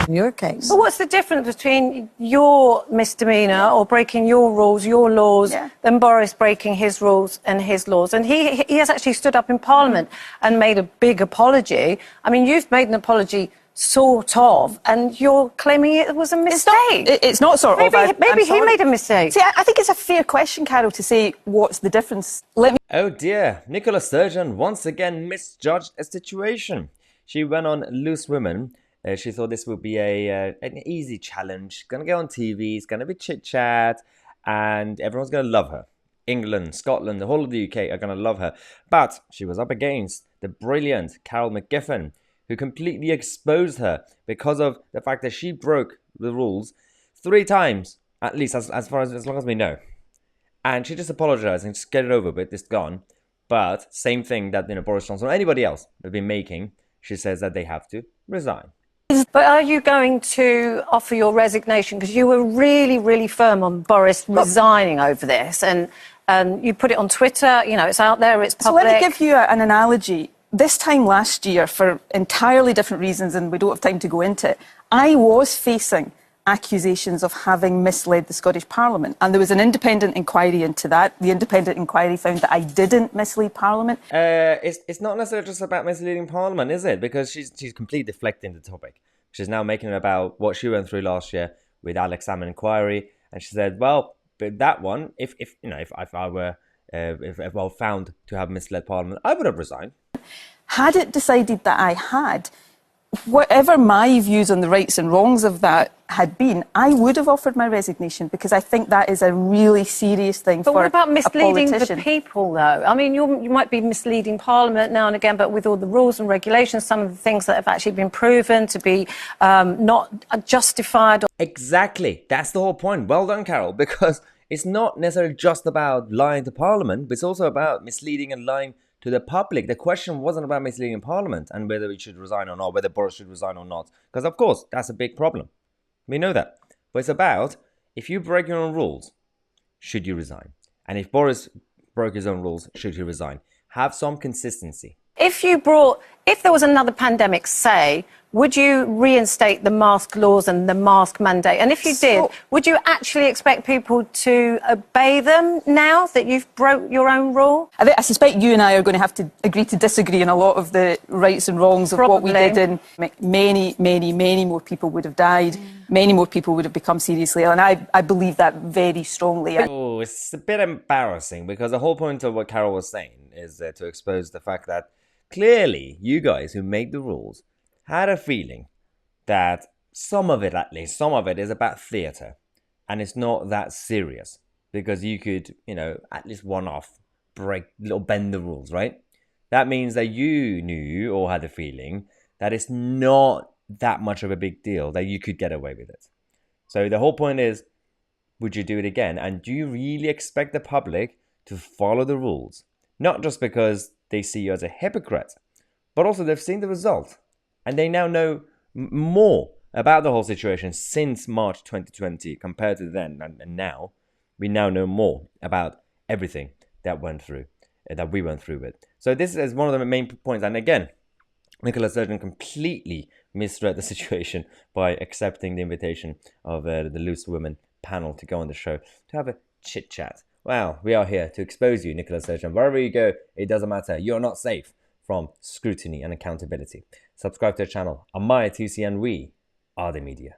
in your case. But what's the difference between your misdemeanour or breaking your rules, your laws, than Boris breaking his rules and his laws? And he has actually stood up in Parliament and made a big apology. I mean, you've made an apology, sort of, and you're claiming it was a mistake. It's not sort of. Maybe he made a mistake. See, I think it's a fair question, Carol, to say what's the difference. Oh dear, Nicola Sturgeon once again misjudged a situation. She went on Loose Women. She thought this would be an easy challenge. Gonna go on TV, it's gonna be chit-chat, and everyone's gonna love her. England, Scotland, the whole of the UK are gonna love her. But she was up against the brilliant Carol McGiffin, who completely exposed her because of the fact that she broke the rules 3 times, at least as long as we know. And she just apologized and just get it over with, it's gone. But same thing that Boris Johnson or anybody else have been making, she says that they have to resign. But are you going to offer your resignation? Because you were really, really firm on Boris resigning over this. And you put it on Twitter, it's out there, it's public. So let me give you an analogy. This time last year, for entirely different reasons, and we don't have time to go into it, I was facing accusations of having misled the Scottish Parliament. And there was an independent inquiry into that. The independent inquiry found that I didn't mislead Parliament. It's not necessarily just about misleading Parliament, is it? Because she's completely deflecting the topic. She's now making it about what she went through last year with Alex Salmond inquiry. And she said, well, but that one, if I were found to have misled Parliament, I would have resigned. Had it decided that I had, whatever my views on the rights and wrongs of that had been, I would have offered my resignation, because I think that is a really serious thing for a politician. But what about misleading the people, though? I mean, you might be misleading Parliament now and again, but with all the rules and regulations, some of the things that have actually been proven to be not justified. Exactly. That's the whole point. Well done, Carol, because it's not necessarily just about lying to Parliament, but it's also about misleading and lying to the public. The question wasn't about misleading Parliament and whether we should resign or not, whether Boris should resign or not, because of course that's a big problem. We know that. But it's about, if you break your own rules, should you resign? And if Boris broke his own rules, should he resign? Have some consistency. If there was another pandemic, say, would you reinstate the mask laws and the mask mandate? And if you did, would you actually expect people to obey them now that you've broke your own rule? I suspect you and I are going to have to agree to disagree on a lot of the rights and wrongs of what we did. And many more people would have died. Many more people would have become seriously ill. And I believe that very strongly. Oh, it's a bit embarrassing, because the whole point of what Carol was saying is to expose the fact that clearly you guys who made the rules had a feeling that some of it is about theatre, and it's not that serious, because you could, at least one-off bend the rules, right? That means that you knew or had a feeling that it's not that much of a big deal, that you could get away with it. So the whole point is, would you do it again? And do you really expect the public to follow the rules? Not just because they see you as a hypocrite, but also they've seen the result. And they now know more about the whole situation since March 2020 compared to then and now. We now know more about everything that we went through with. So this is one of the main points. And again, Nicola Sturgeon completely misread the situation by accepting the invitation of the Loose Women panel to go on the show to have a chit-chat. Well, we are here to expose you, Nicola Sturgeon. Wherever you go, it doesn't matter. You're not safe from scrutiny and accountability. Subscribe to the channel. I'm Tousi, and we are the media.